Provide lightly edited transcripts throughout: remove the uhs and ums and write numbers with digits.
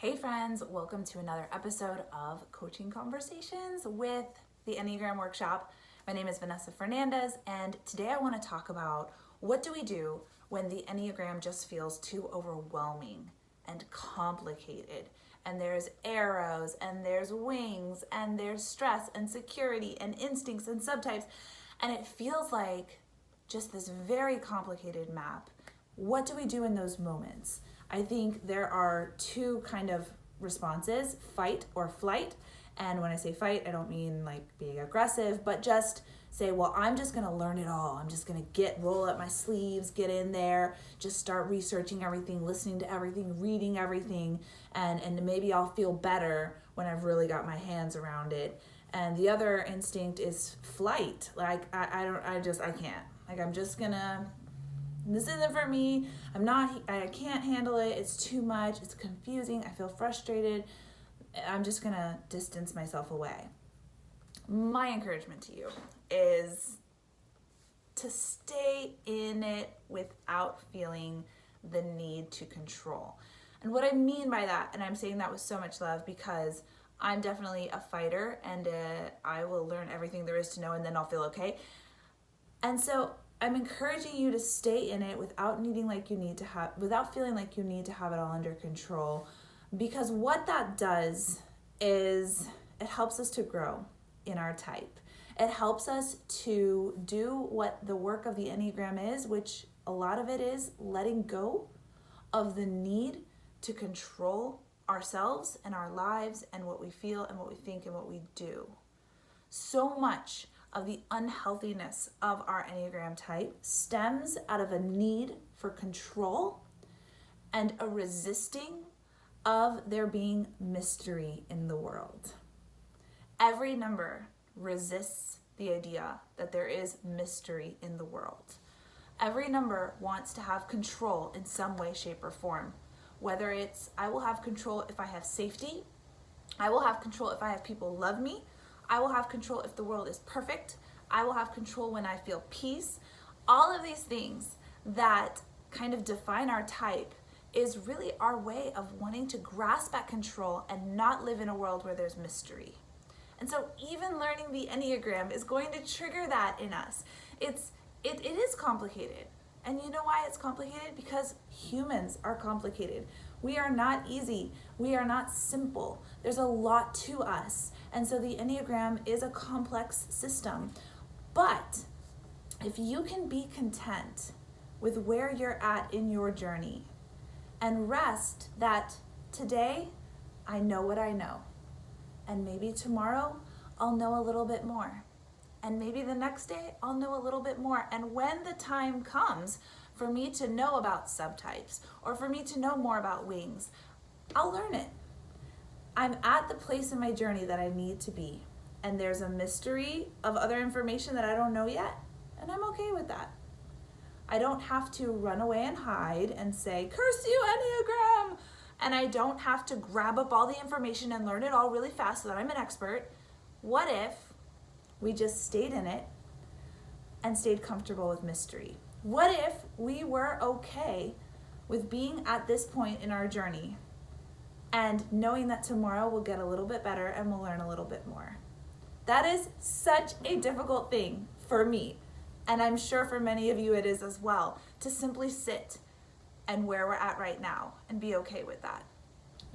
Hey friends, welcome to another episode of Coaching Conversations with the Enneagram Workshop. My name is Vanessa Fernandez, and today I want to talk about what do we do when the Enneagram just feels too overwhelming and complicated, and there's arrows, and there's wings, and there's stress and security and instincts and subtypes, and it feels like just this very complicated map. What do we do in those moments? I think there are two kind of responses, fight or flight. And when I say fight, I don't mean like being aggressive, but just say, well, I'm just going to learn it all. I'm just going to roll up my sleeves, get in there, just start researching everything, listening to everything, reading everything. And maybe I'll feel better when I've really got my hands around it. And the other instinct is flight. Like, I can't. Like, I'm just going to, this isn't for me. I can't handle it. It's too much. It's confusing. I feel frustrated. I'm just going to distance myself away. My encouragement to you is to stay in it without feeling the need to control. And what I mean by that, and I'm saying that with so much love because I'm definitely a fighter and I will learn everything there is to know and then I'll feel okay. And so I'm encouraging you to stay in it without feeling like you need to have it all under control, because what that does is it helps us to grow in our type. It helps us to do what the work of the Enneagram is, which a lot of it is letting go of the need to control ourselves and our lives and what we feel and what we think and what we do. So much of the unhealthiness of our Enneagram type stems out of a need for control and a resisting of there being mystery in the world. Every number resists the idea that there is mystery in the world. Every number wants to have control in some way, shape, or form. Whether it's, I will have control if I have safety, I will have control if I have people love me, I will have control if the world is perfect, I will have control when I feel peace. All of these things that kind of define our type is really our way of wanting to grasp at control and not live in a world where there's mystery. And so even learning the Enneagram is going to trigger that in us. It is complicated. And you know why it's complicated? Because humans are complicated. We are not easy. We are not simple. There's a lot to us. And so the Enneagram is a complex system. But if you can be content with where you're at in your journey and rest that today I know what I know, and maybe tomorrow I'll know a little bit more, and maybe the next day I'll know a little bit more, and when the time comes for me to know about subtypes or for me to know more about wings, I'll learn it. I'm at the place in my journey that I need to be, and there's a mystery of other information that I don't know yet, and I'm okay with that. I don't have to run away and hide and say, curse you, Enneagram! And I don't have to grab up all the information and learn it all really fast so that I'm an expert. What if we just stayed in it and stayed comfortable with mystery? What if we were okay with being at this point in our journey and knowing that tomorrow we'll get a little bit better and we'll learn a little bit more? That is such a difficult thing for me, and I'm sure for many of you it is as well, to simply sit and where we're at right now and be okay with that.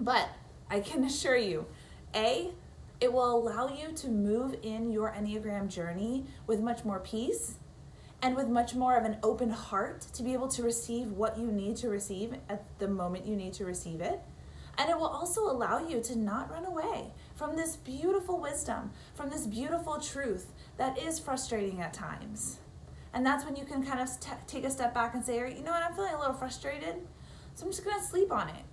But I can assure you, it will allow you to move in your Enneagram journey with much more peace and with much more of an open heart to be able to receive what you need to receive at the moment you need to receive it. And it will also allow you to not run away from this beautiful wisdom, from this beautiful truth that is frustrating at times. And that's when you can kind of take a step back and say, you know what, I'm feeling a little frustrated, so I'm just going to sleep on it.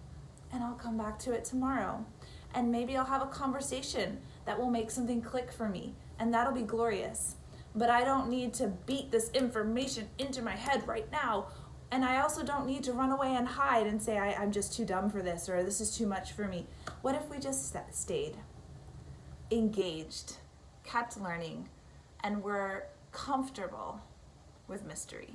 And I'll come back to it tomorrow. And maybe I'll have a conversation that will make something click for me. And that'll be glorious. But I don't need to beat this information into my head right now. And I also don't need to run away and hide and say, I'm just too dumb for this, or this is too much for me. What if we just stayed, engaged, kept learning, and were comfortable with mystery?